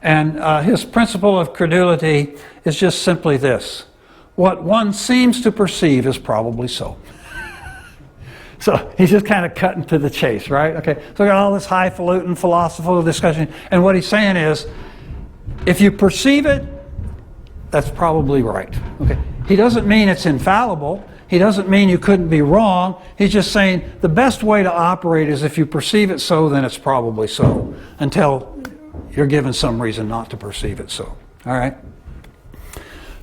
And his principle of credulity is just simply this: what one seems to perceive is probably so. So he's just kind of cutting to the chase, right? Okay, so we got all this highfalutin philosophical discussion, and what he's saying is, if you perceive it, that's probably right. Okay, he doesn't mean it's infallible. He doesn't mean you couldn't be wrong. He's just saying the best way to operate is if you perceive it so, then it's probably so, until you're given some reason not to perceive it so. All right?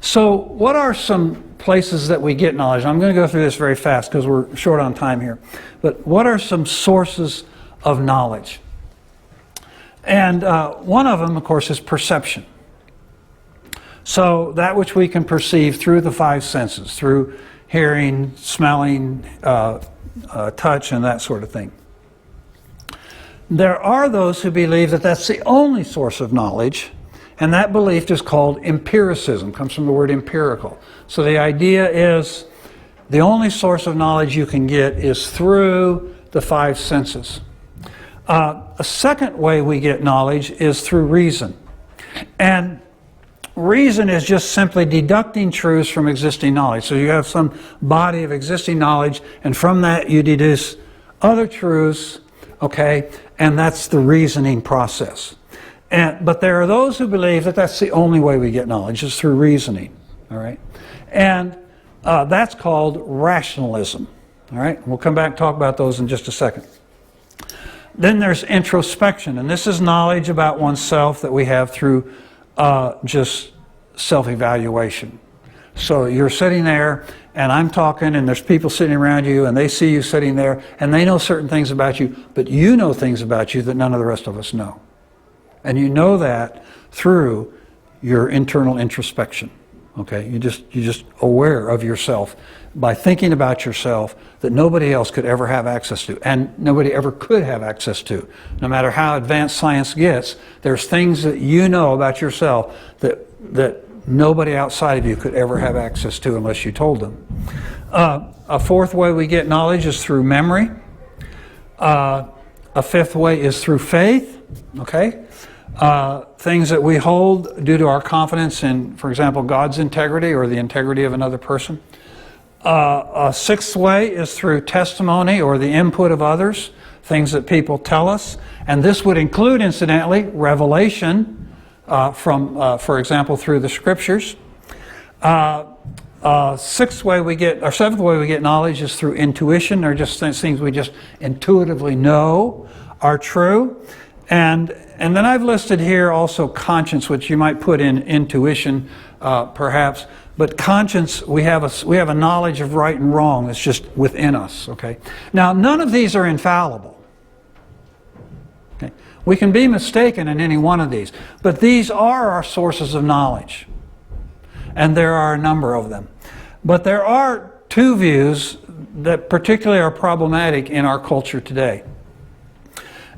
So what are some places that we get knowledge? I'm going to go through this very fast because we're short on time here. But what are some sources of knowledge? And one of them, of course, is perception. So that which we can perceive through the five senses, through hearing, smelling, touch, and that sort of thing. There are those who believe that that's the only source of knowledge, and that belief is called empiricism. It comes from the word empirical. So the idea is the only source of knowledge you can get is through the five senses. A second way we get knowledge is through reason. And reason is just simply deducting truths from existing knowledge. So you have some body of existing knowledge, and from that you deduce other truths, okay, and that's the reasoning process. But there are those who believe that that's the only way we get knowledge, is through reasoning, all right? And that's called rationalism, all right? We'll come back and talk about those in just a second. Then there's introspection, and this is knowledge about oneself that we have through just self-evaluation. So you're sitting there, and I'm talking, and there's people sitting around you, and they see you sitting there, and they know certain things about you, but you know things about you that none of the rest of us know. And you know that through your internal introspection. Okay, you're just aware of yourself by thinking about yourself that nobody else could ever have access to, and nobody ever could have access to. No matter how advanced science gets, there's things that you know about yourself that nobody outside of you could ever have access to unless you told them. A fourth way we get knowledge is through memory. A fifth way is through faith. Okay. Things that we hold due to our confidence in, for example, God's integrity or the integrity of another person. A sixth way is through testimony or the input of others, things that people tell us. And this would include, incidentally, revelation for example, through the scriptures. Seventh way we get knowledge is through intuition, or just things we just intuitively know are true. And then I've listed here also conscience, which you might put in intuition, perhaps. But conscience, we have a knowledge of right and wrong that's just within us. Okay. Now, none of these are infallible. Okay. We can be mistaken in any one of these, but these are our sources of knowledge, and there are a number of them. But there are two views that particularly are problematic in our culture today.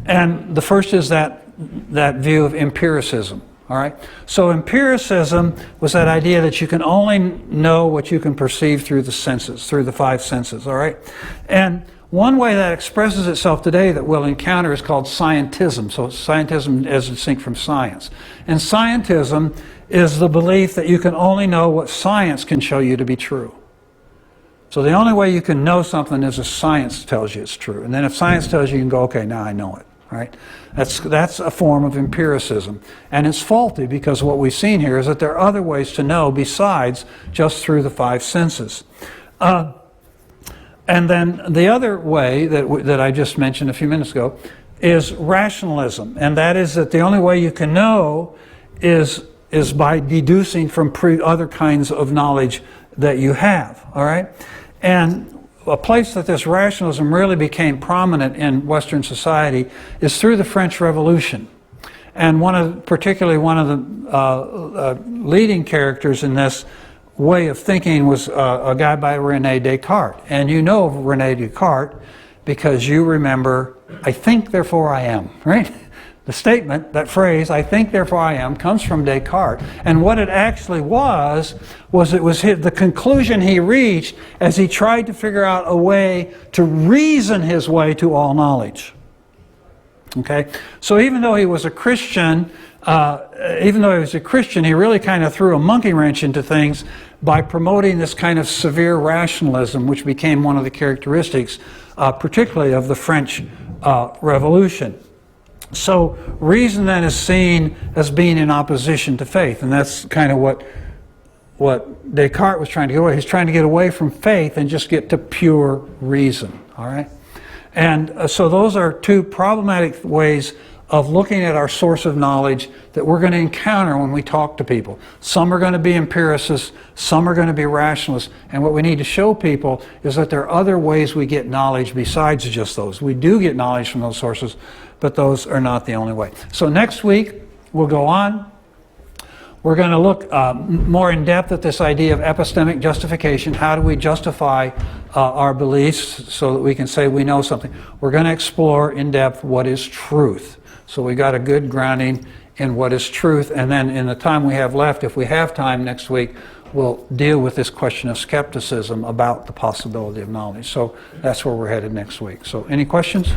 And the first is that view of empiricism, all right? So empiricism was that idea that you can only know what you can perceive through the senses, through the five senses, all right? And one way that expresses itself today that we'll encounter is called scientism. So scientism is distinct from science. And scientism is the belief that you can only know what science can show you to be true. So the only way you can know something is if science tells you it's true. And then if science tells you, you can go, okay, now I know it. Right? That's a form of empiricism. And it's faulty because what we've seen here is that there are other ways to know besides just through the five senses. And then the other way that I just mentioned a few minutes ago is rationalism. And that is that the only way you can know is by deducing from other kinds of knowledge that you have. All right? And a place that this rationalism really became prominent in Western society is through the French Revolution. And particularly one of the leading characters in this way of thinking was a guy by René Descartes. And you know René Descartes because you remember, I think, therefore I am, right? The statement, that phrase, I think, therefore I am, comes from Descartes. And what it actually was it was the conclusion he reached as he tried to figure out a way to reason his way to all knowledge. Okay? So even though he was a Christian, he really kind of threw a monkey wrench into things by promoting this kind of severe rationalism, which became one of the characteristics, particularly of the French Revolution. So reason then is seen as being in opposition to faith, and that's kind of what Descartes was trying to get away. He's trying to get away from faith and just get to pure reason. All right, and so those are two problematic ways of looking at our source of knowledge that we're going to encounter when we talk to people. Some are going to be empiricists, some are going to be rationalists, and what we need to show people is that there are other ways we get knowledge besides just those. We do get knowledge from those sources, but those are not the only way. So next week, we'll go on. We're going to look more in depth at this idea of epistemic justification. How do we justify our beliefs so that we can say we know something? We're going to explore in depth what is truth. So we got a good grounding in what is truth, and then in the time we have left, if we have time next week, we'll deal with this question of skepticism about the possibility of knowledge. So that's where we're headed next week. So any questions?